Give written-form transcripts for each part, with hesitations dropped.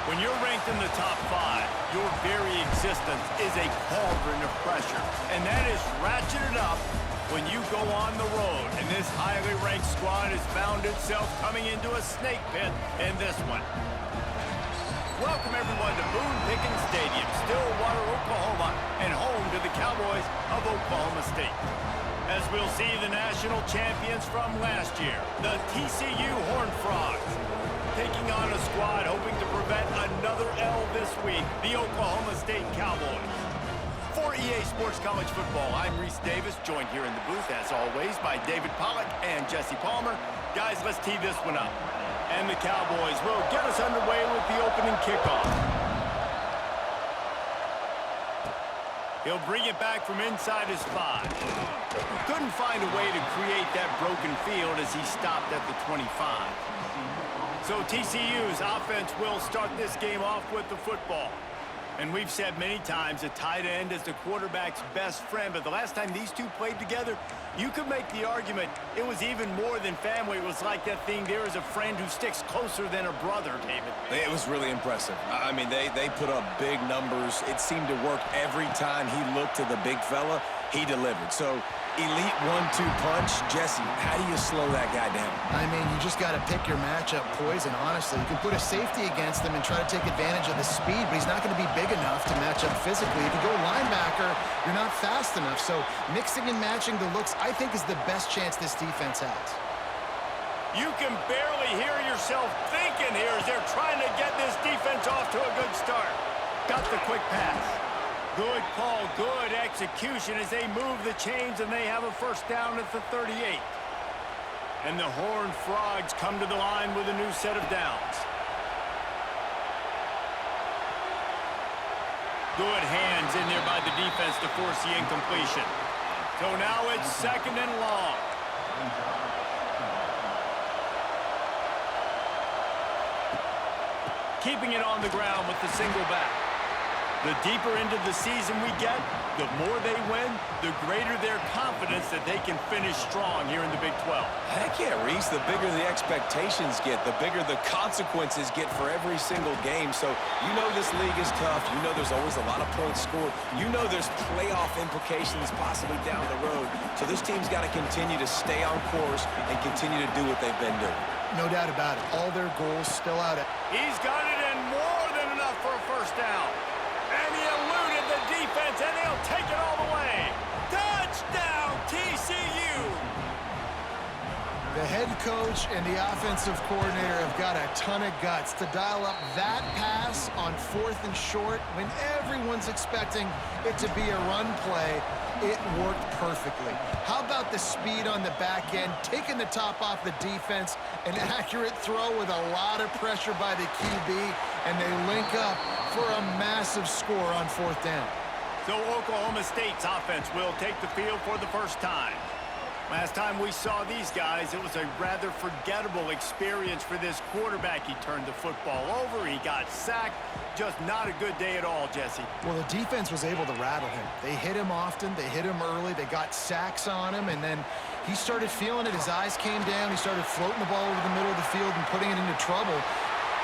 When you're ranked in the top 5, your very existence is a cauldron of pressure. And that is ratcheted up when you go on the road. And this highly ranked squad has found itself coming into a snake pit in this one. Welcome everyone to Boone Pickens Stadium, Stillwater, Oklahoma, and home to the Cowboys of Oklahoma State. As we'll see the national champions from last year, the TCU Horned Frogs, taking on a squad hoping to prevent another L this week, the Oklahoma State Cowboys. For EA Sports College Football, I'm Reese Davis, joined here in the booth, as always, by David Pollack and Jesse Palmer. Guys, let's tee this one up. And the Cowboys will get us underway with the opening kickoff. He'll bring it back from inside his 5. Couldn't find a way to create that broken field as he stopped at the 25. So TCU's offense will start this game off with the football. And we've said many times a tight end is the quarterback's best friend, but the last time these two played together, you could make the argument it was even more than family. It was like that thing, there is a friend who sticks closer than a brother, David. It was really impressive. I mean, they put up big numbers. It seemed to work every time he looked to the big fella, he delivered. So elite 1-2 punch. Jesse, how do you slow that guy down? I mean, you just got to pick your matchup poison, honestly. You can put a safety against him and try to take advantage of the speed, but he's not going to be big enough to match up physically. If you go linebacker, you're not fast enough. So mixing and matching the looks, I think, is the best chance this defense has. You can barely hear yourself thinking here as they're trying to get this defense off to a good start. Got the quick pass. Good call, good execution as they move the chains and they have a first down at the 38. And the Horned Frogs come to the line with a new set of downs. Good hands in there by the defense to force the incompletion. So now it's 2nd and long. Keeping it on the ground with the single back. The deeper into the season we get, the more they win, the greater their confidence that they can finish strong here in the Big 12. Heck yeah, Reese. The bigger the expectations get, the bigger the consequences get for every single game. So you know this league is tough. You know there's always a lot of points scored. You know there's playoff implications possibly down the road. So this team's got to continue to stay on course and continue to do what they've been doing. No doubt about it. All their goals still out. He's got it in more than enough for a first down. And he eluded the defense, and he'll take it all the way. Touchdown, TCU! The head coach and the offensive coordinator have got a ton of guts to dial up that pass on 4th and short when everyone's expecting it to be a run play. It worked perfectly. How about the speed on the back end, taking the top off the defense, an accurate throw with a lot of pressure by the QB, and they link up for a massive score on 4th down. So Oklahoma State's offense will take the field for the first time. Last time we saw these guys, it was a rather forgettable experience for this quarterback. He turned the football over, he got sacked. Just not a good day at all, Jesse. Well, the defense was able to rattle him. They hit him often, they hit him early, they got sacks on him, and then he started feeling it. His eyes came down, he started floating the ball over the middle of the field and putting it into trouble.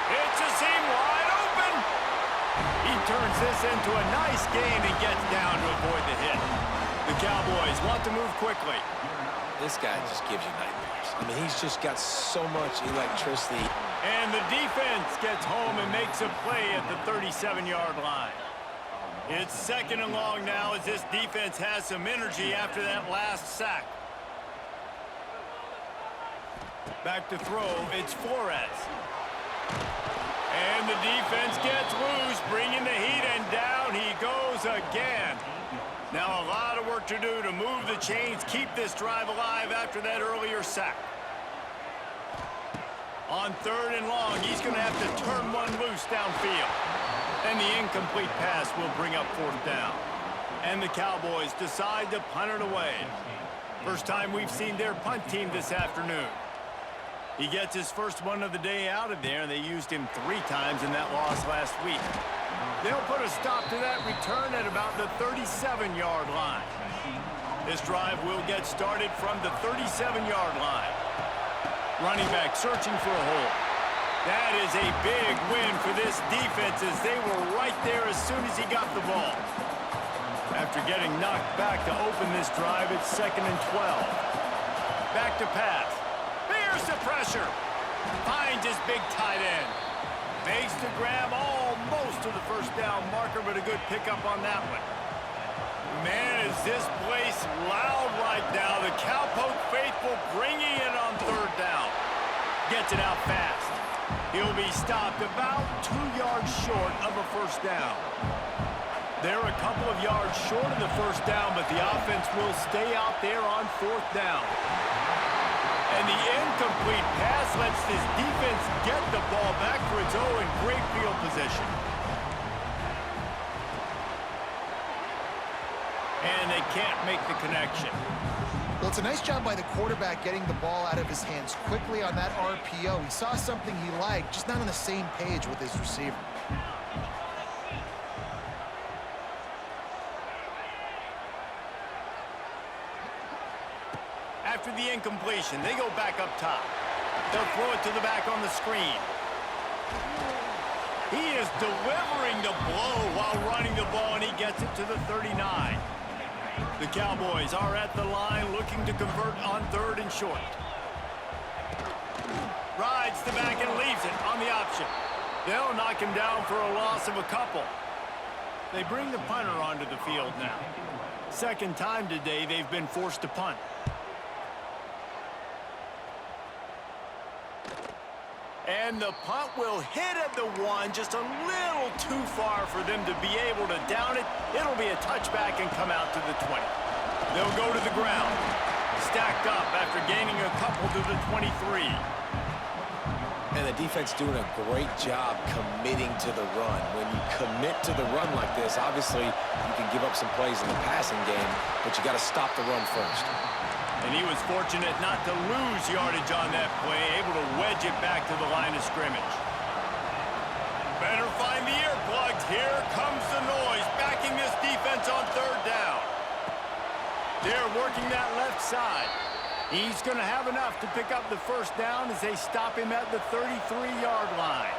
It's a seam wide open. He turns this into a nice gain and gets down to avoid the hit. The Cowboys want to move quickly. This guy just gives you nightmares. I mean, he's just got so much electricity. And the defense gets home and makes a play at the 37-yard line. It's 2nd and long now as this defense has some energy after that last sack. Back to throw, it's Flores. And the defense gets loose, bringing the heat, and down he goes again. Now a lot of work to do to move the chains, keep this drive alive after that earlier sack. On 3rd and long, he's going to have to turn one loose downfield. And the incomplete pass will bring up 4th down. And the Cowboys decide to punt it away. First time we've seen their punt team this afternoon. He gets his first one of the day out of there, and they used him 3 times in that loss last week. They'll put a stop to that return at about the 37-yard line. This drive will get started from the 37-yard line. Running back searching for a hole. That is a big win for this this defense is they were right there as soon as he got the ball. After getting knocked back to open this drive, it's 2nd and 12. Back to pass. Here's the pressure. Finds his big tight end. Makes the grab almost to the first down marker, but a good pickup on that one. Man, is this place loud right now. The Cowpoke faithful bringing it on 3rd down. Gets it out fast. He'll be stopped about 2 yards short of a first down. They're a couple of yards short of the first down, but the offense will stay out there on 4th down. And the incomplete pass lets this defense get the ball back for its own in great field position. And they can't make the connection. Well, it's a nice job by the quarterback getting the ball out of his hands quickly on that RPO. He saw something he liked, just not on the same page with his receiver. After the incompletion, they go back up top. They'll throw it to the back on the screen. He is delivering the blow while running the ball, and he gets it to the 39. The Cowboys are at the line looking to convert on 3rd and short. Rides the back and leaves it on the option. They'll knock him down for a loss of a couple. They bring the punter onto the field now. 2nd time today they've been forced to punt. And the punt will hit at the 1, just a little too far for them to be able to down it. It'll be a touchback and come out to the 20. They'll go to the ground. Stacked up after gaining a couple to the 23. And the defense doing a great job committing to the run. When you commit to the run like this, obviously you can give up some plays in the passing game, but you got to stop the run first. And he was fortunate not to lose yardage on that play, able to wedge it back to the line of scrimmage. Better find the earplugs. Here comes the noise, backing this defense on 3rd down. They're working that left side. He's going to have enough to pick up the first down as they stop him at the 33-yard line.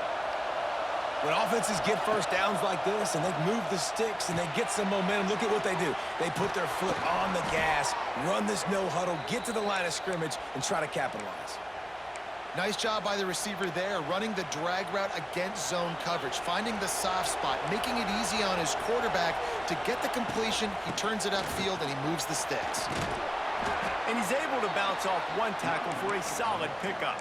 When offenses get first downs like this and they move the sticks and they get some momentum, look at what they do. They put their foot on the gas, run this no huddle, get to the line of scrimmage, and try to capitalize. Nice job by the receiver there, running the drag route against zone coverage, finding the soft spot, making it easy on his quarterback to get the completion. He turns it upfield and he moves the sticks. And he's able to bounce off one tackle for a solid pickup.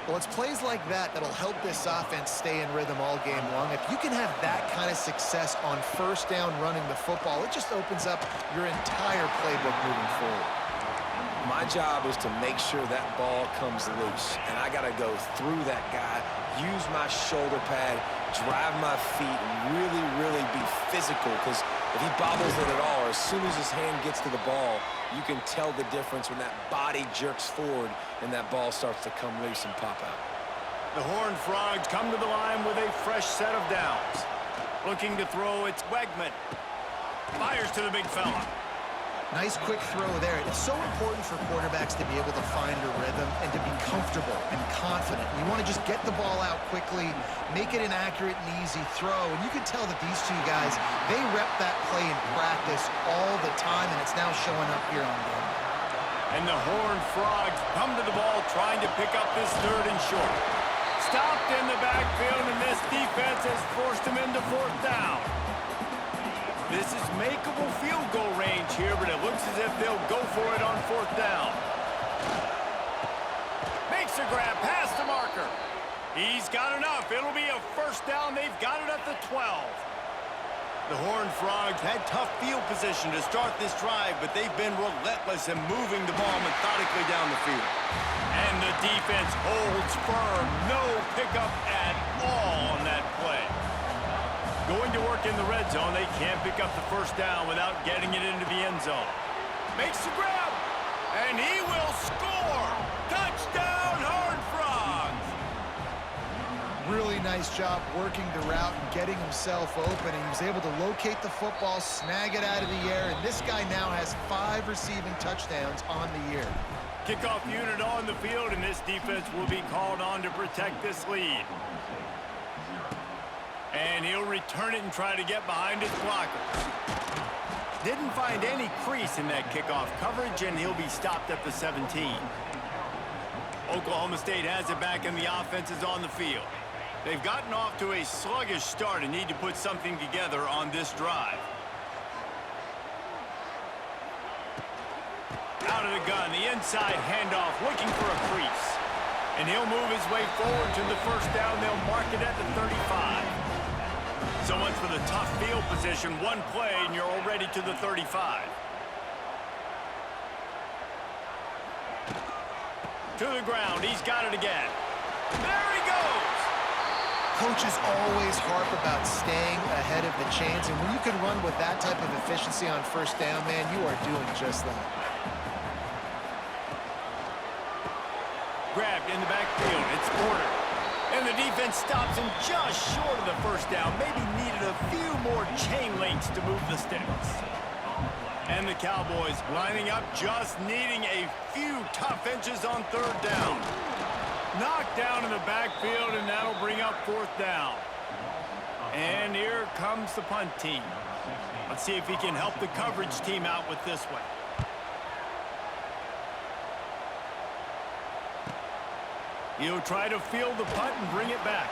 Well, it's plays like that that'll help this offense stay in rhythm all game long. If you can have that kind of success on 1st down running the football, it just opens up your entire playbook moving forward. My job is to make sure that ball comes loose, and I got to go through that guy, use my shoulder pad, drive my feet, and really, really be physical, because if he bobbles it at all, or as soon as his hand gets to the ball, you can tell the difference when that body jerks forward and that ball starts to come loose and pop out. The Horned Frogs come to the line with a fresh set of downs. Looking to throw, it's Wegman. Fires to the big fella. Nice quick throw there. It's so important for quarterbacks to be able to find a rhythm and to be comfortable and confident. You want to just get the ball out quickly, make it an accurate and easy throw. And you can tell that these two guys, they rep that play in practice all the time, and it's now showing up here on game. And the Horned Frogs come to the ball trying to pick up this 3rd and short. Stopped in the backfield, and this defense has forced him into 4th down. This is makeable field goal range here, but it looks as if they'll go for it on 4th down. Makes a grab past the marker. He's got enough. It'll be a first down. They've got it at the 12. The Horned Frogs had tough field position to start this drive, but they've been relentless in moving the ball methodically down the field. And the defense holds firm. No pickup at all on that play. Going to work in the red zone, they can't pick up the first down without getting it into the end zone. Makes the grab, and he will score! Touchdown, Horned Frogs! Really nice job working the route and getting himself open. And he was able to locate the football, snag it out of the air, and this guy now has 5 receiving touchdowns on the year. Kickoff unit on the field, and this defense will be called on to protect this lead. And he'll return it and try to get behind his blockers. Didn't find any crease in that kickoff coverage, and he'll be stopped at the 17. Oklahoma State has it back, and the offense is on the field. They've gotten off to a sluggish start and need to put something together on this drive. Out of the gun, the inside handoff, looking for a crease. And he'll move his way forward to the first down. They'll mark it at the 35. So much for the tough field position. One play, and you're already to the 35. To the ground. He's got it again. There he goes. Coaches always harp about staying ahead of the chains, and when you can run with that type of efficiency on first down, man, you are doing just that. Grabbed in the backfield. It's Porter. And the defense stops him just short of the first down. Maybe needed a few more chain links to move the sticks. And the Cowboys lining up, just needing a few tough inches on third down. Knocked down in the backfield, and that'll bring up fourth down. And here comes the punt team. Let's see if he can help the coverage team out with this one. He'll try to field the punt and bring it back.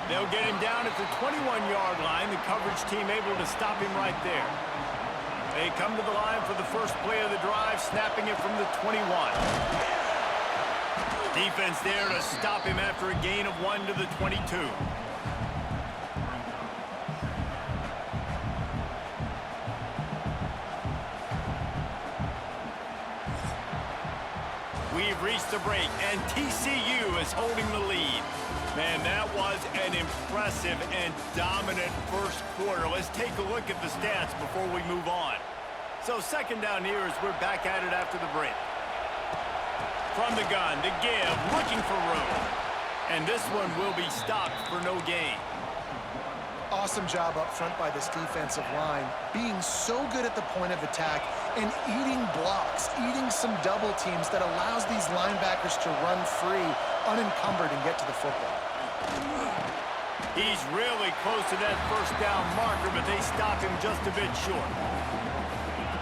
They'll get him down at the 21-yard line. The coverage team able to stop him right there. They come to the line for the first play of the drive, snapping it from the 21. Defense there to stop him after a gain of 1 to the 22. We've reached the break, and TCU is holding the lead. Man, that was an impressive and dominant first quarter. Let's take a look at the stats before we move on. So second down here as we're back at it after the break. From the gun, to give, looking for room. And this one will be stopped for no gain. Awesome job up front by this defensive line, being so good at the point of attack and eating blocks, eating some double teams that allows these linebackers to run free, unencumbered, and get to the football. He's really close to that first down marker, but they stop him just a bit short.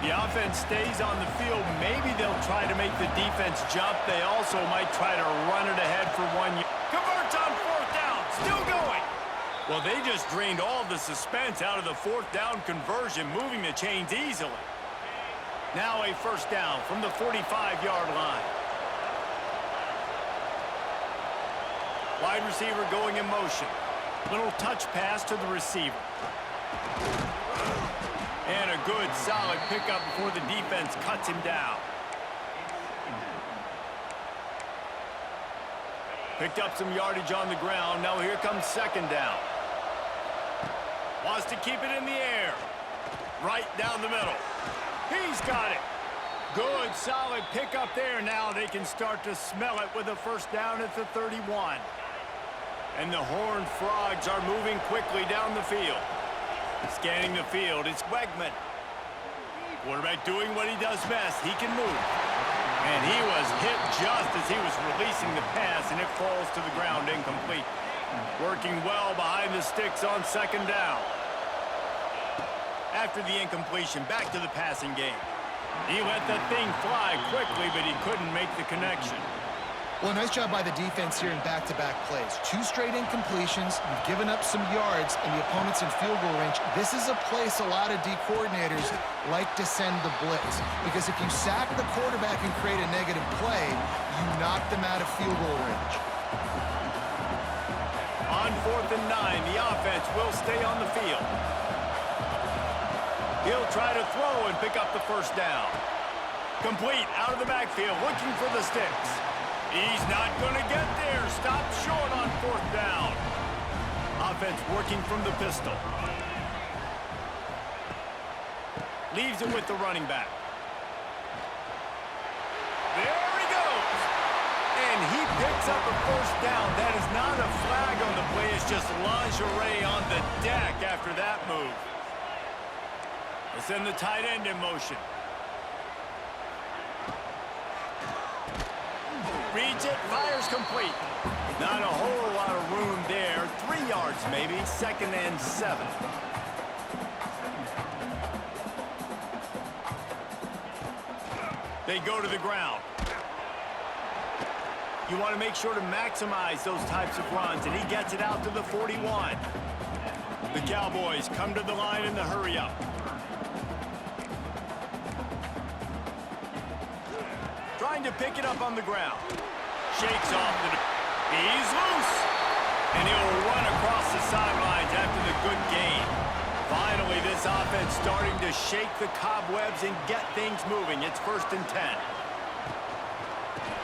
The offense stays on the field. Maybe they'll try to make the defense jump. They also might try to run it ahead for 1 yard. Converts on fourth down. Still going. Well, they just drained all the suspense out of the fourth down conversion, moving the chains easily. Now a first down from the 45-yard line. Wide receiver going in motion. Little touch pass to the receiver. And a good, solid pickup before the defense cuts him down. Picked up some yardage on the ground. Now here comes second down. Wants to keep it in the air. Right down the middle. He's got it. Good, solid pickup there. Now they can start to smell it with a first down at the 31. And the Horned Frogs are moving quickly down the field. Scanning the field, it's Wegman. Quarterback doing what he does best. He can move. And he was hit just as he was releasing the pass, and it falls to the ground incomplete. Working well behind the sticks on second down. After the incompletion, back to the passing game. He let that thing fly quickly, but he couldn't make the connection. Well, nice job by the defense here in back-to-back plays. 2 straight incompletions, you've given up some yards, and the opponent's in field goal range. This is a place a lot of D coordinators like to send the blitz, because if you sack the quarterback and create a negative play, you knock them out of field goal range. On 4th and 9, the offense will stay on the field. He'll try to throw and pick up the first down. Complete out of the backfield, looking for the sticks. He's not going to get there. Stop short on 4th down. Offense working from the pistol. Leaves it with the running back. There he goes. And he picks up a first down. That is not a flag on the play. It's just lingerie on the deck after that move. Let's send the tight end in motion. Reads it, fires complete. Not a whole lot of room there. 3 yards maybe. 2nd and 7. They go to the ground. You want to make sure to maximize those types of runs, and he gets it out to the 41. The Cowboys come to the line in the hurry-up. Trying to pick it up on the ground. Shakes off the... He's loose! And he'll run across the sidelines after the good gain. Finally, this offense starting to shake the cobwebs and get things moving. It's 1st and 10.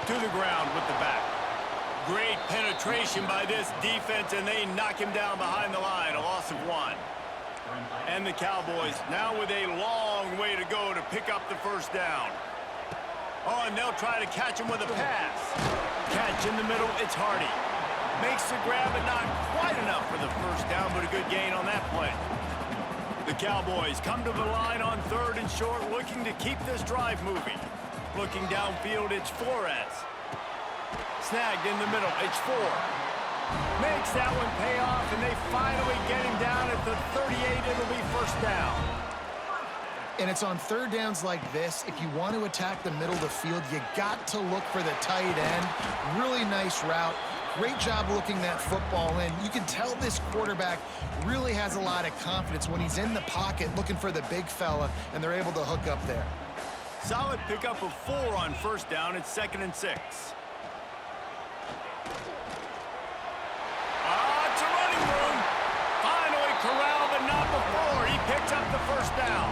To the ground with the back. Great penetration by this defense, and they knock him down behind the line. A loss of 1. And the Cowboys now with a long way to go to pick up the 1st down. Oh, and they'll try to catch him with a pass. Catch in the middle, it's Hardy. Makes the grab, but not quite enough for the 1st down, but a good gain on that play. The Cowboys come to the line on 3rd and short, looking to keep this drive moving. Looking downfield, it's Flores. Snagged in the middle, it's 4. Makes that one pay off, and they finally get him down at the 38. It'll be 1st down. And it's on 3rd downs like this. If you want to attack the middle of the field, you got to look for the tight end. Really nice route. Great job looking that football in. You can tell this quarterback really has a lot of confidence when he's in the pocket looking for the big fella, and they're able to hook up there. Solid pickup of 4 on 1st down. It's 2nd and 6. It's a running room. Finally corralled, but not before. He picks up the 1st down.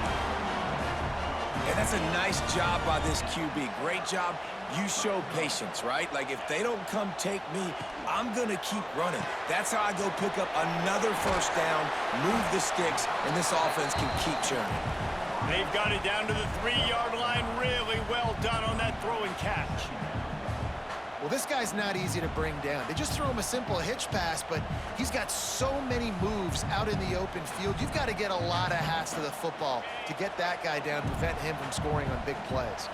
And that's a nice job by this QB. Great job. You show patience, right? Like, if they don't come take me, I'm going to keep running. That's how I go pick up another 1st down, move the sticks, and this offense can keep churning. They've got it down to the 3-yard line. Really well done on that throw and catch. Well, this guy's not easy to bring down. They just throw him a simple hitch pass, but he's got so many moves out in the open field. You've got to get a lot of hats to the football to get that guy down, prevent him from scoring on big plays.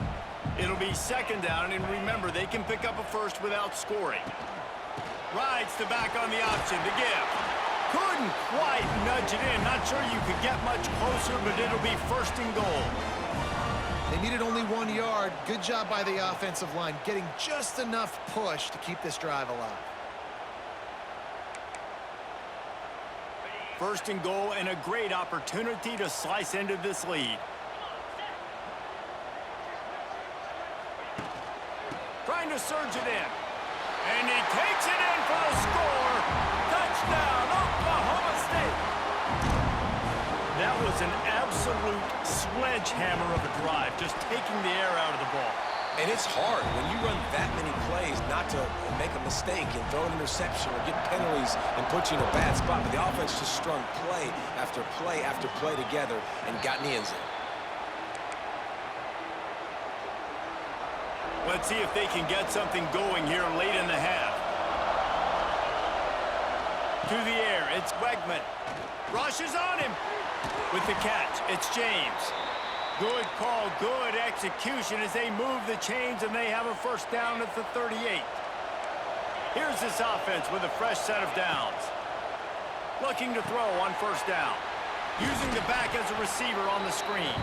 It'll be 2nd down, and remember, they can pick up a 1st without scoring. Rides the back on the option to give. Couldn't quite nudge it in. Not sure you could get much closer, but it'll be 1st and goal. They needed only 1 yard. Good job by the offensive line, getting just enough push to keep this drive alive. 1st and goal, and a great opportunity to slice into this lead. Trying to surge it in. And he takes it in for the score. Touchdown, Oklahoma State. That was an absolute sledgehammer of a drive, just taking the air out of the ball. And it's hard when you run that many plays not to make a mistake and throw an interception or get penalties and put you in a bad spot. But the offense just strung play after play after play together and got in the end zone. Let's see if they can get something going here late in the half. To the air, it's Wegman. Rushes on him. With the catch, it's James. Good call, good execution as they move the chains, and they have a 1st down at the 38. Here's this offense with a fresh set of downs. Looking to throw on 1st down. Using the back as a receiver on the screen.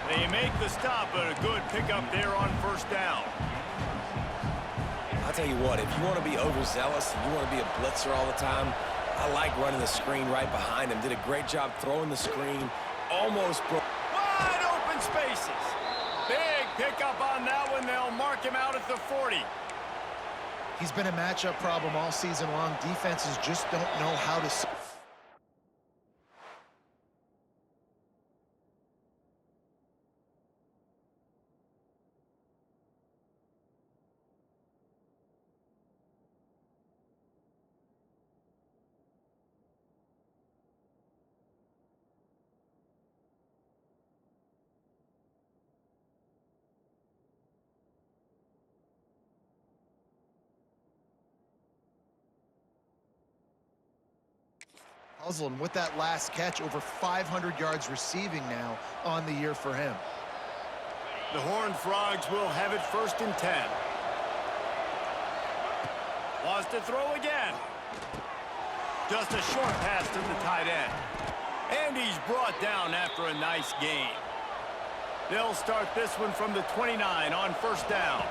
They make the stop, but a good pickup there on 1st down. I'll tell you what, if you want to be overzealous and you want to be a blitzer all the time, I like running the screen right behind him. Did a great job throwing the screen. Almost broke. Wide open spaces. Big pickup on that one. They'll mark him out at the 40. He's been a matchup problem all season long. Defenses just don't know how to... Puzzled with that last catch, over 500 yards receiving now on the year for him. The Horned Frogs will have it 1st and 10. Wants to throw again. Just a short pass to the tight end. And he's brought down after a nice gain. They'll start this one from the 29 on first down.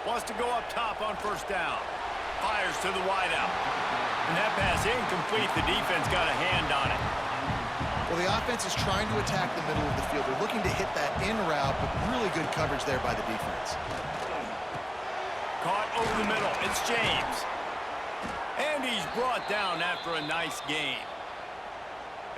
Wants to go up top on first down. Fires to the wideout. And that pass incomplete. The defense got a hand on it. Well, the offense is trying to attack the middle of the field. They're looking to hit that in route, but really good coverage there by the defense. Caught over the middle. It's James. And he's brought down after a nice gain.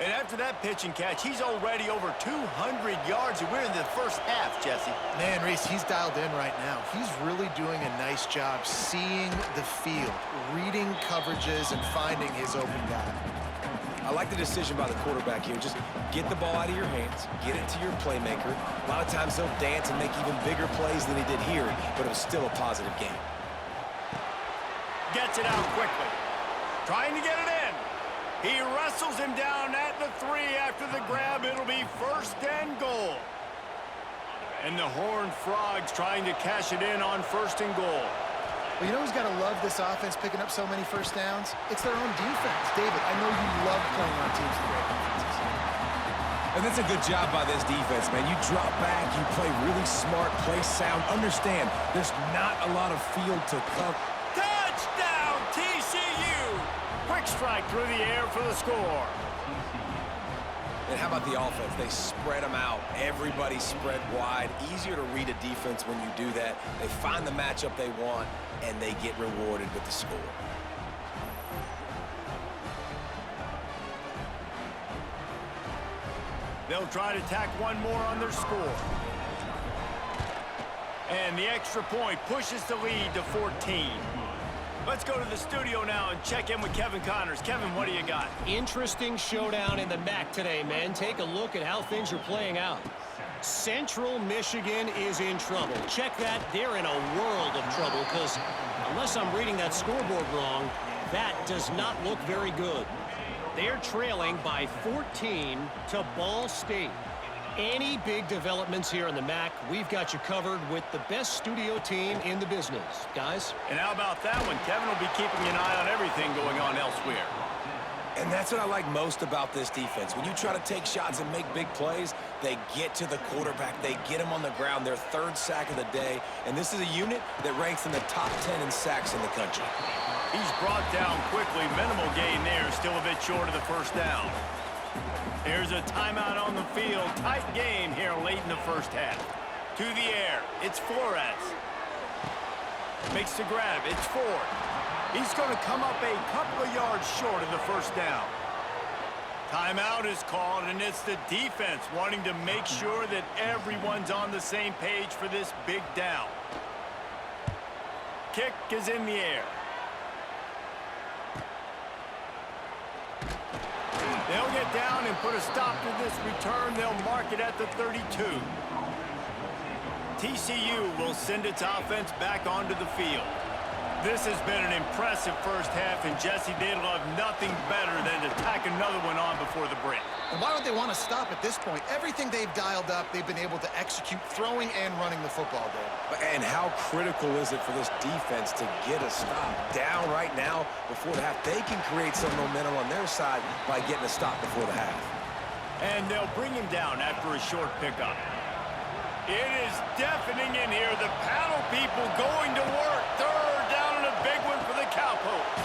And after that pitch and catch, he's already over 200 yards, and we're in the first half, Jesse. Man, Reese, he's dialed in right now. He's really doing a nice job seeing the field, reading coverages, and finding his open guy. I like the decision by the quarterback here. Just get the ball out of your hands, get it to your playmaker. A lot of times he'll dance and make even bigger plays than he did here, but it was still a positive game. Gets it out quickly. Trying to get it in. He wrestles him down at the 3 after the grab. It'll be first and goal. And the Horned Frogs trying to cash it in on first and goal. Well, you know who's got to love this offense picking up so many first downs? It's their own defense. David, I know you love playing on teams with great defenses. And that's a good job by this defense, man. You drop back, you play really smart, play sound. Understand, there's not a lot of field to cover. Touchdown, TCU! Quick strike through the air for the score. And how about the offense? They spread them out. Everybody spread wide. Easier to read a defense when you do that. They find the matchup they want, and they get rewarded with the score. They'll try to tack one more on their score. And the extra point pushes the lead to 14. Let's go to the studio now and check in with Kevin Connors. Kevin, what do you got? Interesting showdown in the MAC today, man. Take a look at how things are playing out. Central Michigan is in trouble. Check that. They're in a world of trouble because unless I'm reading that scoreboard wrong, that does not look very good. They're trailing by 14 to Ball State. Any big developments here in the MAC, we've got you covered with the best studio team in the business. Guys? And how about that one? Kevin will be keeping an eye on everything going on elsewhere. And that's what I like most about this defense. When you try to take shots and make big plays, they get to the quarterback. They get him on the ground. Their third sack of the day. And this is a unit that ranks in the top 10 in sacks in the country. He's brought down quickly. Minimal gain there. Still a bit short of the first down. Here's a timeout on the field. Tight game here late in the first half. To the air. It's Flores. Makes the grab. It's Ford. He's going to come up a couple of yards short of the first down. Timeout is called, and it's the defense wanting to make sure that everyone's on the same page for this big down. Kick is in the air. They'll get down and put a stop to this return. They'll mark it at the 32. TCU will send its offense back onto the field. This has been an impressive first half, and Jesse, they'd love nothing better than to tack another one on before the break. And why would they want to stop at this point? Everything they've dialed up, they've been able to execute throwing and running the football game. And how critical is it for this defense to get a stop down right now before the half? They can create some momentum on their side by getting a stop before the half. And they'll bring him down after a short pickup. It is deafening in here. The paddle people going to work. Third down and a big one for the Cowpokes.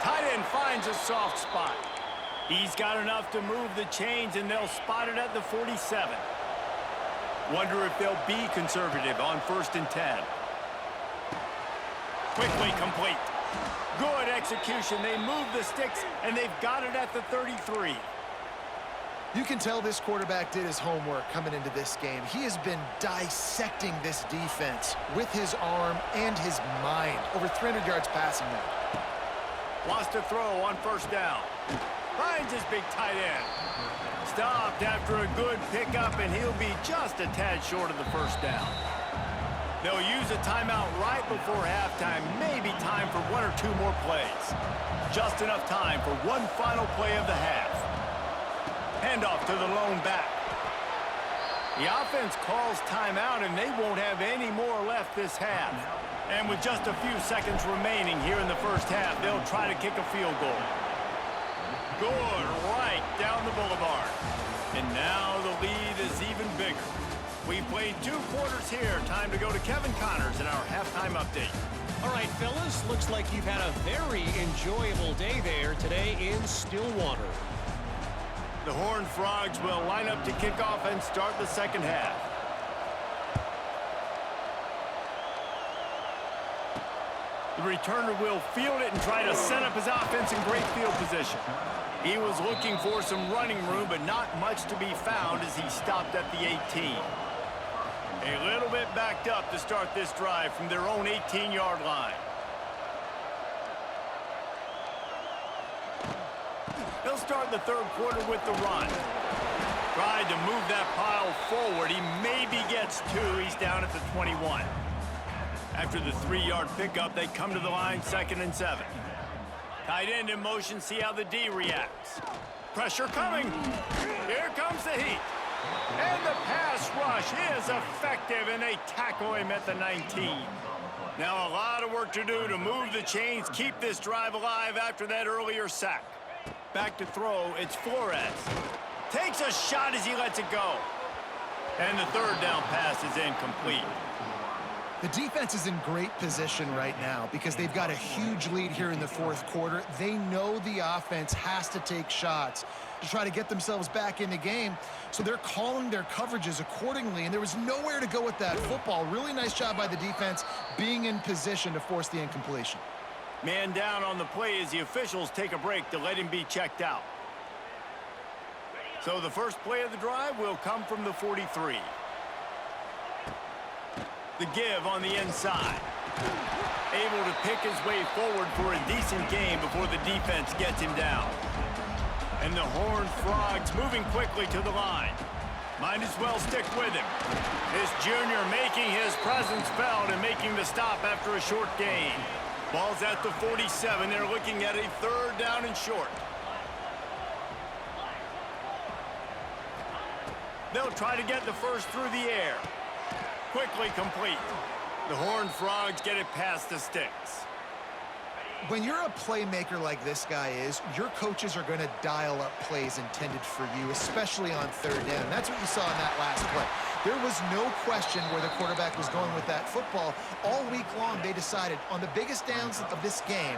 Tight end finds a soft spot. He's got enough to move the chains, and they'll spot it at the 47. Wonder if they'll be conservative on 1st and 10. Quickly complete. Good execution. They move the sticks, and they've got it at the 33. You can tell this quarterback did his homework coming into this game. He has been dissecting this defense with his arm and his mind. Over 300 yards passing now. Wants to throw on 1st down. Finds his big tight end. Stopped after a good pickup, and he'll be just a tad short of the 1st down. They'll use a timeout right before halftime. Maybe time for 1 or 2 more plays. Just enough time for one final play of the half. Handoff to the lone back. The offense calls timeout, and they won't have any more left this half. And with just a few seconds remaining here in the first half, they'll try to kick a field goal. Good, right down the boulevard. And now the lead is even bigger. We played 2 quarters here. Time to go to Kevin Connors in our halftime update. All right, fellas, looks like you've had a very enjoyable day there today in Stillwater. The Horned Frogs will line up to kick off and start the second half. The returner will field it and try to set up his offense in great field position. He was looking for some running room, but not much to be found as he stopped at the 18. A little bit backed up to start this drive from their own 18-yard line. They'll start the third quarter with the run. Tried to move that pile forward. He maybe gets 2. He's down at the 21. After the 3-yard pickup, they come to the line 2nd and 7. Tight end in motion, see how the D reacts. Pressure coming. Here comes the heat. And the pass rush is effective, and they tackle him at the 19. Now a lot of work to do to move the chains, keep this drive alive after that earlier sack. Back to throw, it's Flores. Takes a shot as he lets it go. And the third down pass is incomplete. The defense is in great position right now because they've got a huge lead here in the fourth quarter. They know the offense has to take shots to try to get themselves back in the game, so they're calling their coverages accordingly, and there was nowhere to go with that football. Really nice job by the defense being in position to force the incompletion. Man down on the play as the officials take a break to let him be checked out. So the first play of the drive will come from the 43. The give on the inside. Able to pick his way forward for a decent gain before the defense gets him down. And the Horned Frogs moving quickly to the line. Might as well stick with him. This junior making his presence felt and making the stop after a short gain. Ball's at the 47. They're looking at a 3rd down and short. They'll try to get the first through the air. Quickly complete. The Horned Frogs get it past the sticks. When you're a playmaker like this guy is, your coaches are going to dial up plays intended for you, especially on 3rd down. And that's what you saw in that last play. There was no question where the quarterback was going with that football. All week long, they decided on the biggest downs of this game,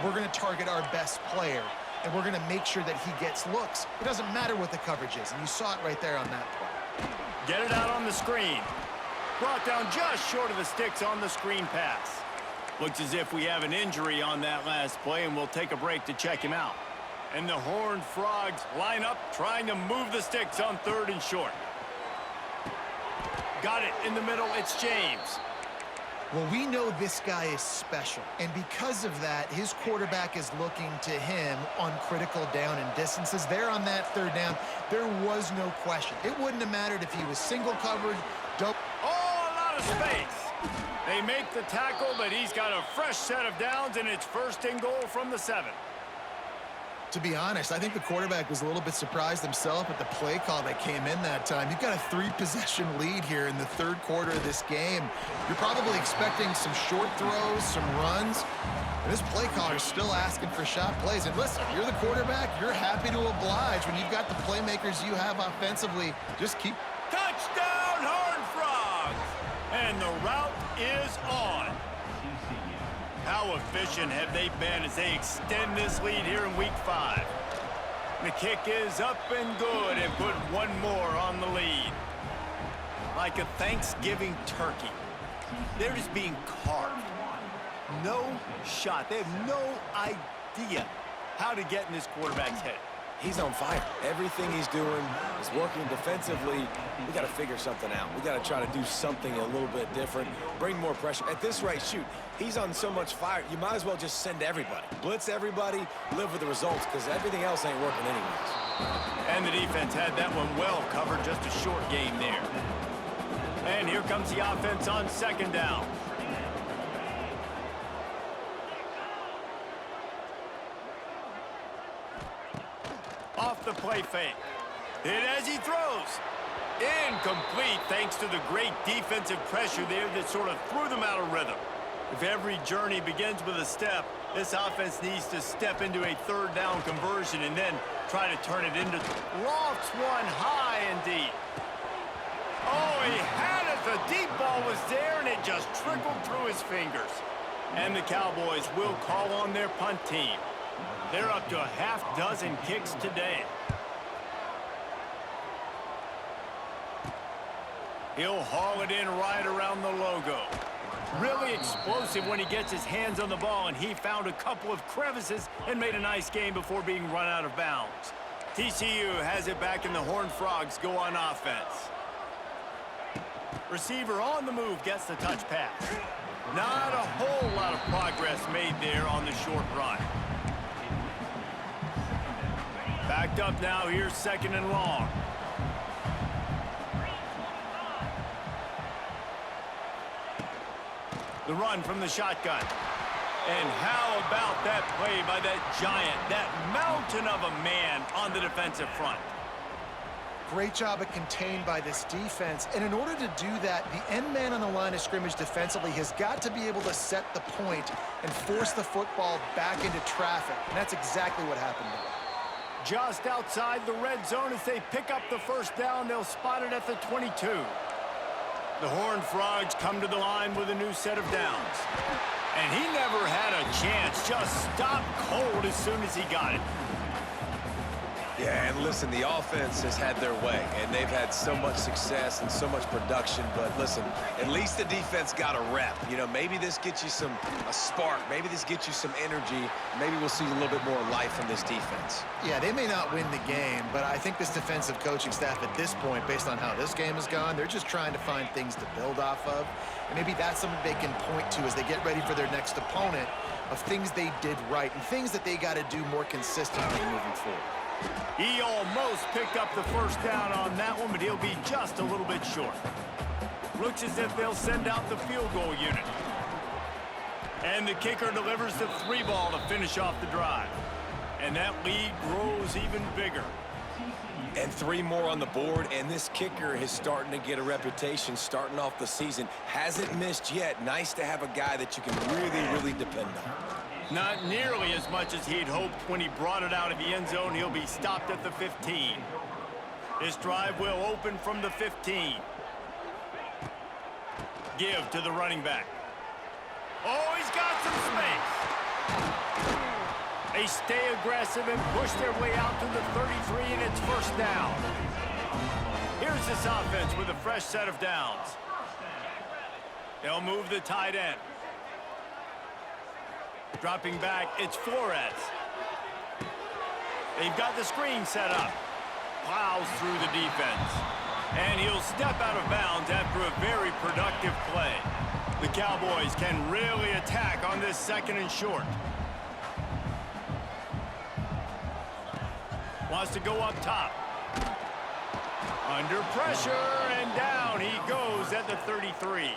we're going to target our best player, and we're going to make sure that he gets looks. It doesn't matter what the coverage is, and you saw it right there on that play. Get it out on the screen. Brought down just short of the sticks on the screen pass. Looks as if we have an injury on that last play, and we'll take a break to check him out. And the Horned Frogs line up, trying to move the sticks on 3rd and short. Got it in the middle. It's James. Well, we know this guy is special, and because of that, his quarterback is looking to him on critical down and distances. There on that 3rd down, there was no question. It wouldn't have mattered if he was single coverage, double. Oh, a lot of space. They make the tackle, but he's got a fresh set of downs, and it's 1st and goal from the 7. To be honest, I think the quarterback was a little bit surprised himself at the play call that came in that time. You've got a 3-possession lead here in the 3rd quarter of this game. You're probably expecting some short throws, some runs. And this play caller is still asking for shot plays. And listen, you're the quarterback, you're happy to oblige. When you've got the playmakers you have offensively, just keep. Touchdown, Horned Frogs! And the route is on. How efficient have they been as they extend this lead here in Week 5? The kick is up and good, and put one more on the lead. Like a Thanksgiving turkey. They're just being carved. No shot. They have no idea how to get in this quarterback's head. He's on fire. Everything he's doing is working defensively. We got to figure something out. We got to try to do something a little bit different, bring more pressure. At this rate, shoot, he's on so much fire, you might as well just send everybody. Blitz everybody, live with the results, because everything else ain't working anyways. And the defense had that one well covered, just a short game there. And here comes the offense on 2nd down. Off the play fake. Hit as he throws. Incomplete thanks to the great defensive pressure there that sort of threw them out of rhythm. If every journey begins with a step, this offense needs to step into a third down conversion and then try to turn it into... Lofts one high and deep. Oh, he had it. The deep ball was there, and it just trickled through his fingers. And the Cowboys will call on their punt team. They're up to a half-dozen kicks today. He'll haul it in right around the logo. Really explosive when he gets his hands on the ball, and he found a couple of crevices and made a nice game before being run out of bounds. TCU has it back, and the Horned Frogs go on offense. Receiver on the move gets the touch pass. Not a whole lot of progress made there on the short run. Backed up now, here's 2nd and long. The run from the shotgun. And how about that play by that giant, that mountain of a man on the defensive front? Great job at contained by this defense. And in order to do that, the end man on the line of scrimmage defensively has got to be able to set the point and force the football back into traffic. And that's exactly what happened there. Just outside the red zone as they pick up the first down. They'll spot it at the 22. The Horned Frogs come to the line with a new set of downs. And he never had a chance. Just stopped cold as soon as he got it. Yeah, and listen, the offense has had their way, and they've had so much success and so much production. But listen, at least the defense got a rep. You know, maybe this gets you a spark. Maybe this gets you some energy. Maybe we'll see a little bit more life from this defense. Yeah, they may not win the game, but I think this defensive coaching staff at this point, based on how this game has gone, they're just trying to find things to build off of. And maybe that's something they can point to as they get ready for their next opponent, of things they did right and things that they got to do more consistently moving forward. He almost picked up the first down on that one, but he'll be just a little bit short. Looks as if they'll send out the field goal unit. And the kicker delivers the 3-ball to finish off the drive. And that lead grows even bigger. And 3 more on the board, and this kicker is starting to get a reputation starting off the season. Hasn't missed yet. Nice to have a guy that you can really, really depend on. Not nearly as much as he'd hoped when he brought it out of the end zone. He'll be stopped at the 15. This drive will open from the 15. Give to the running back. Oh, he's got some space. They stay aggressive and push their way out to the 33, and it's first down. Here's this offense with a fresh set of downs. They'll move the tight end. Dropping back, it's Flores. They've got the screen set up. Plows through the defense. And he'll step out of bounds after a very productive play. The Cowboys can really attack on this 2nd and short. Wants to go up top. Under pressure, and down he goes at the 33.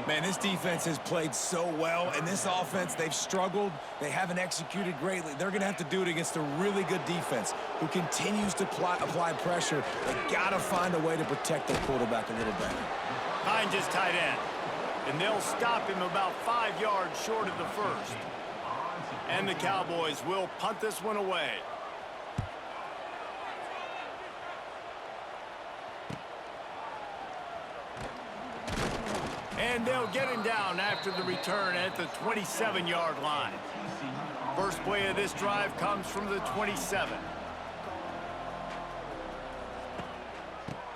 Man, this defense has played so well, and this offense, they've struggled. They haven't executed greatly. They're going to have to do it against a really good defense who continues to apply pressure. They got to find a way to protect their quarterback a little better. Finds his tight end, and they'll stop him about 5 yards short of the first. And the Cowboys will punt this one away. And they'll get him down after the return at the 27-yard line. First play of this drive comes from the 27.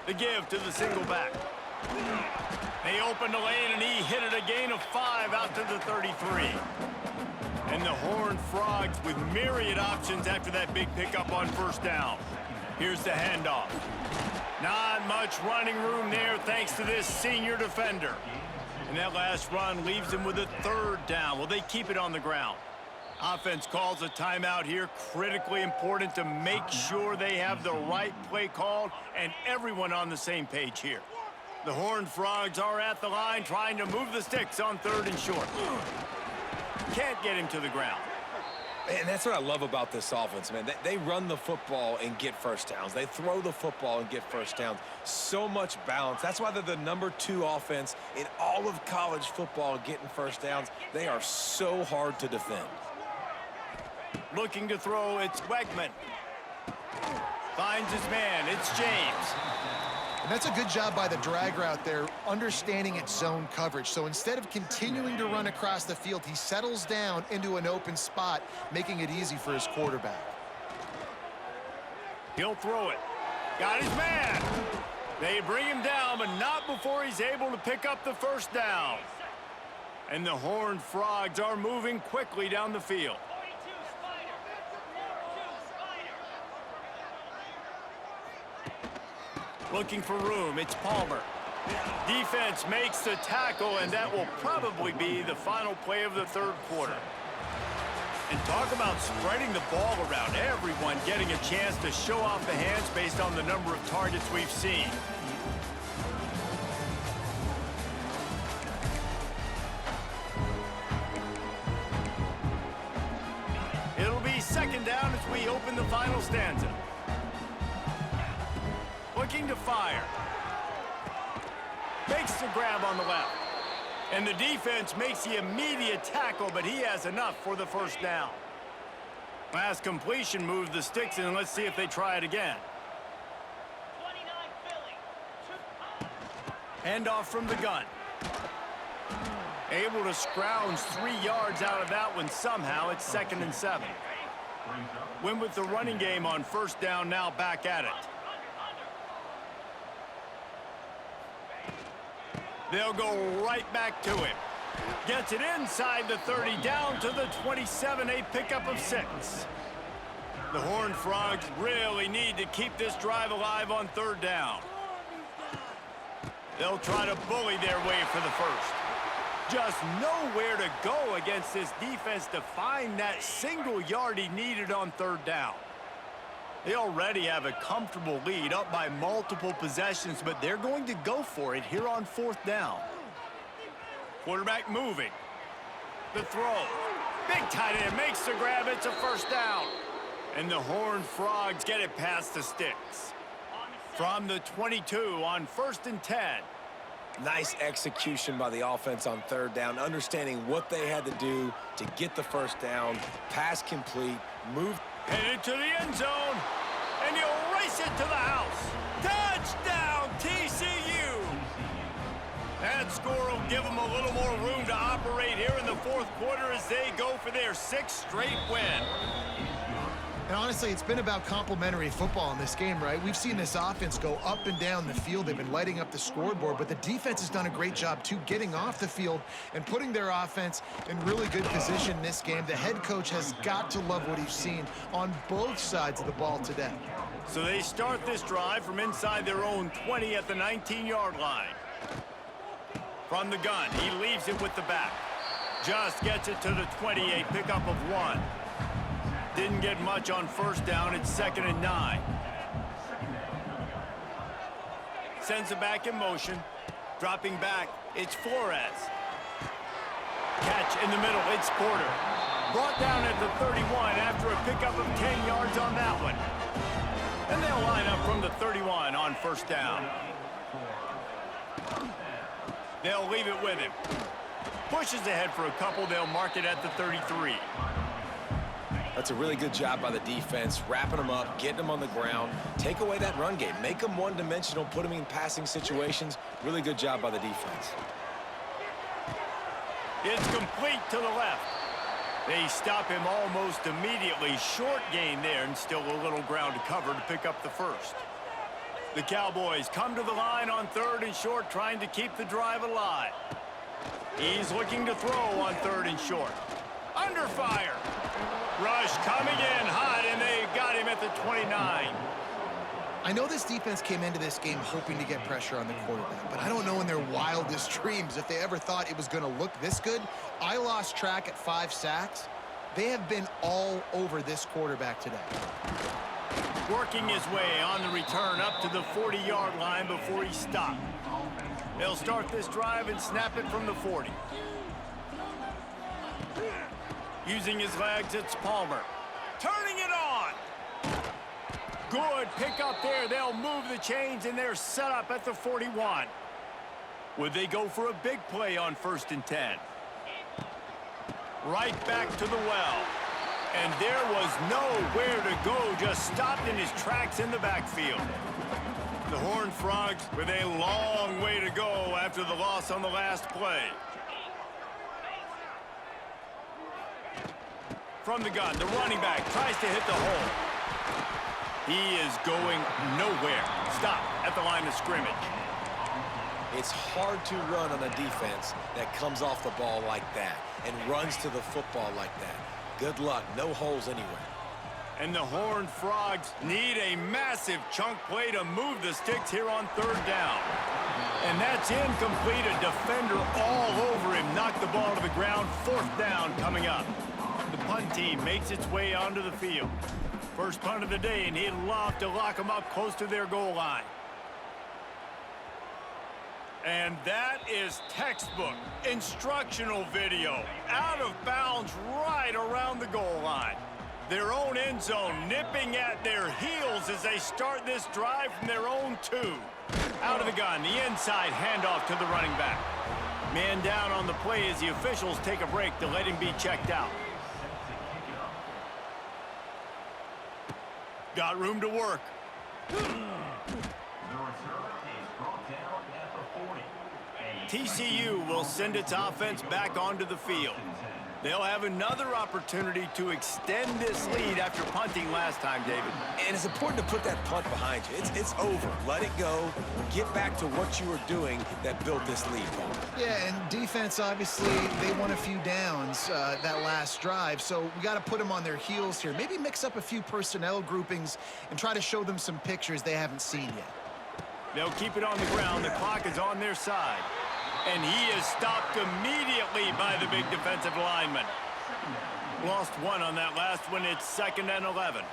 The give to the single back. They opened the lane, and he hit it a gain of 5 out to the 33. And the Horned Frogs with myriad options after that big pickup on first down. Here's the handoff. Not much running room there thanks to this senior defender. And that last run leaves them with a 3rd down. Well, they keep it on the ground. Offense calls a timeout here. Critically important to make sure they have the right play called and everyone on the same page here. The Horned Frogs are at the line trying to move the sticks on 3rd and short. Can't get him to the ground. And that's what I love about this offense, man. They run the football and get first downs. They throw the football and get first downs. So much balance. That's why they're the #2 offense in all of college football getting first downs. They are so hard to defend. Looking to throw, it's Wegman. Finds his man, it's James. And that's a good job by the drag route there, understanding its zone coverage. So instead of continuing to run across the field, he settles down into an open spot, making it easy for his quarterback. He'll throw it. Got his man. They bring him down, but not before he's able to pick up the first down. And the Horned Frogs are moving quickly down the field. Looking for room, it's Palmer. Defense makes the tackle, and that will probably be the final play of the third quarter. And talk about spreading the ball around, everyone getting a chance to show off the hands based on the number of targets we've seen. It'll be second down as we open the final stanza. Looking to fire. Makes the grab on the left. And the defense makes the immediate tackle, but he has enough for the first down. Last completion moved the sticks in. Let's see if they try it again. Handoff from the gun. Able to scrounge 3 yards out of that one somehow. It's 2nd and 7. Win with the running game on first down, now back at it. They'll go right back to him. Gets it inside the 30, down to the 27, a pickup of 6. The Horned Frogs really need to keep this drive alive on third down. They'll try to bully their way for the first. Just nowhere to go against this defense to find that single yard he needed on third down. They already have a comfortable lead, up by multiple possessions, but they're going to go for it here on fourth down. Quarterback moving. The throw. Big tight end makes the grab. It's a first down. And the Horned Frogs get it past the sticks. From the 22 on 1st and 10. Nice execution by the offense on third down, understanding what they had to do to get the first down. Pass complete, move. Headed to the end zone, and he'll race it to the house. Touchdown, TCU! That score will give them a little more room to operate here in the fourth quarter as they go for their 6th straight win. And honestly, it's been about complementary football in this game, right? We've seen this offense go up and down the field. They've been lighting up the scoreboard, but the defense has done a great job, too, getting off the field and putting their offense in really good position in this game. The head coach has got to love what he's seen on both sides of the ball today. So they start this drive from inside their own 20 at the 19-yard line. From the gun, he leaves it with the back. Just gets it to the 20, a pickup of 1. Didn't get much on first down. It's 2nd and 9. Sends it back in motion. Dropping back, it's Flores. Catch in the middle, it's Porter. Brought down at the 31 after a pickup of 10 yards on that one. And they'll line up from the 31 on first down. They'll leave it with him. Pushes ahead for a couple. They'll mark it at the 33. That's a really good job by the defense, wrapping them up, getting them on the ground, take away that run game, make them one-dimensional, put them in passing situations. Really good job by the defense. It's complete to the left. They stop him almost immediately. Short gain there, and still a little ground to cover to pick up the first. The Cowboys come to the line on 3rd and short, trying to keep the drive alive. He's looking to throw on 3rd and short. Under fire. Rush coming in hot, and they got him at the 29. I know this defense came into this game hoping to get pressure on the quarterback, but I don't know in their wildest dreams if they ever thought it was going to look this good. I lost track at 5 sacks. They have been all over this quarterback today. Working his way on the return up to the 40-yard line before he stopped. They'll start this drive and snap it from the 40. Using his legs, it's Palmer. Turning it on. Good pick up there. They'll move the chains, and they're set up at the 41. Would they go for a big play on 1st and 10? Right back to the well. And there was nowhere to go, just stopped in his tracks in the backfield. The Horned Frogs with a long way to go after the loss on the last play. From the gun, the running back tries to hit the hole. He is going nowhere. Stop at the line of scrimmage. It's hard to run on a defense that comes off the ball like that and runs to the football like that. Good luck. No holes anywhere. And the Horned Frogs need a massive chunk play to move the sticks here on 3rd down. And that's incomplete. A defender all over him. Knocked the ball to the ground. 4th down coming up. The punt team makes its way onto the field. First punt of the day, and he'd love to lock them up close to their goal line. And that is textbook, instructional video. Out of bounds right around the goal line. Their own end zone nipping at their heels as they start this drive from their own 2. Out of the gun, the inside handoff to the running back. Man down on the play as the officials take a break to let him be checked out. Got room to work. TCU will send its offense back onto the field. They'll have another opportunity to extend this lead after punting last time, David. And it's important to put that punt behind you. It's over. Let it go. Get back to what you were doing that built this lead, Paul. Yeah, and defense, obviously, they won a few downs that last drive, so we got to put them on their heels here. Maybe mix up a few personnel groupings and try to show them some pictures they haven't seen yet. They'll keep it on the ground. The clock is on their side. And he is stopped immediately by the big defensive lineman. Lost 1 on that last one. It's 2nd and 11.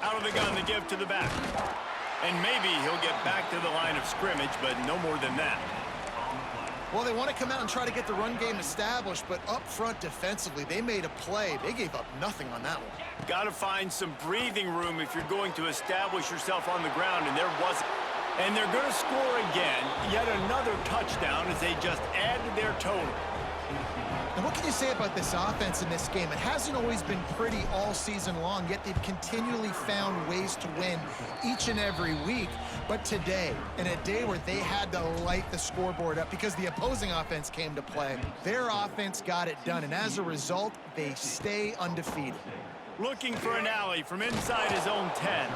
Out of the gun, the give to the back. And maybe he'll get back to the line of scrimmage, but no more than that. Well, they want to come out and try to get the run game established, but up front defensively, they made a play. They gave up nothing on that one. Got to find some breathing room if you're going to establish yourself on the ground, and there wasn't. And they're going to score again, yet another touchdown as they just added their total. And what can you say about this offense in this game? It hasn't always been pretty all season long, yet they've continually found ways to win each and every week. But today, in a day where they had to light the scoreboard up because the opposing offense came to play, their offense got it done. And as a result, they stay undefeated. Looking for an alley from inside his own 10.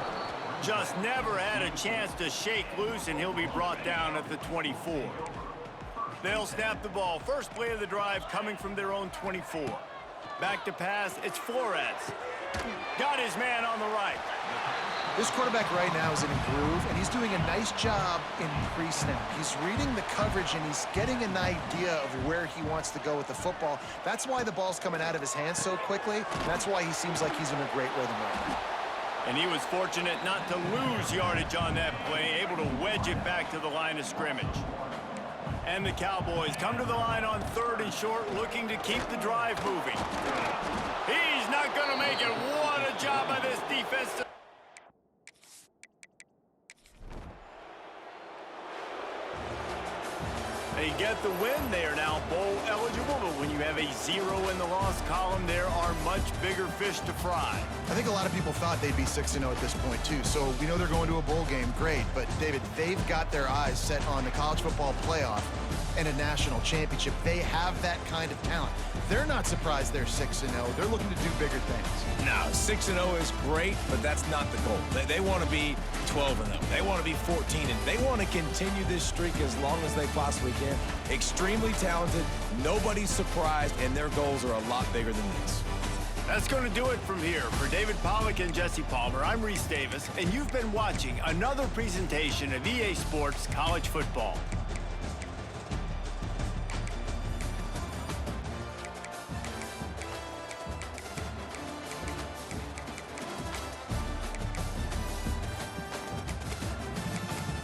Just never had a chance to shake loose, and he'll be brought down at the 24. They'll snap the ball. First play of the drive coming from their own 24. Back to pass, it's Flores. Got his man on the right. This quarterback right now is in a groove, and he's doing a nice job in pre-snap. He's reading the coverage, and he's getting an idea of where he wants to go with the football. That's why the ball's coming out of his hands so quickly. That's why he seems like he's in a great rhythm right now. And he was fortunate not to lose yardage on that play, able to wedge it back to the line of scrimmage. And the Cowboys come to the line on 3rd and short, looking to keep the drive moving. He's not going to make it. What a job by this defense. They get the win. They are now bowl eligible, but when you have a 0 in the loss column, there are much bigger fish to fry. I think a lot of people thought they'd be 6-0 at this point, too. So we know they're going to a bowl game. Great. But, David, they've got their eyes set on the college football playoff and a national championship. They have that kind of talent. They're not surprised they're 6-0. They're looking to do bigger things. No, 6-0 is great, but that's not the goal. They want to be 12-0. They want to be 14-0. They want to continue this streak as long as they possibly can. Extremely talented. Nobody's surprised, and their goals are a lot bigger than this. That's going to do it from here. For David Pollack and Jesse Palmer, I'm Reese Davis, and you've been watching another presentation of EA Sports College Football.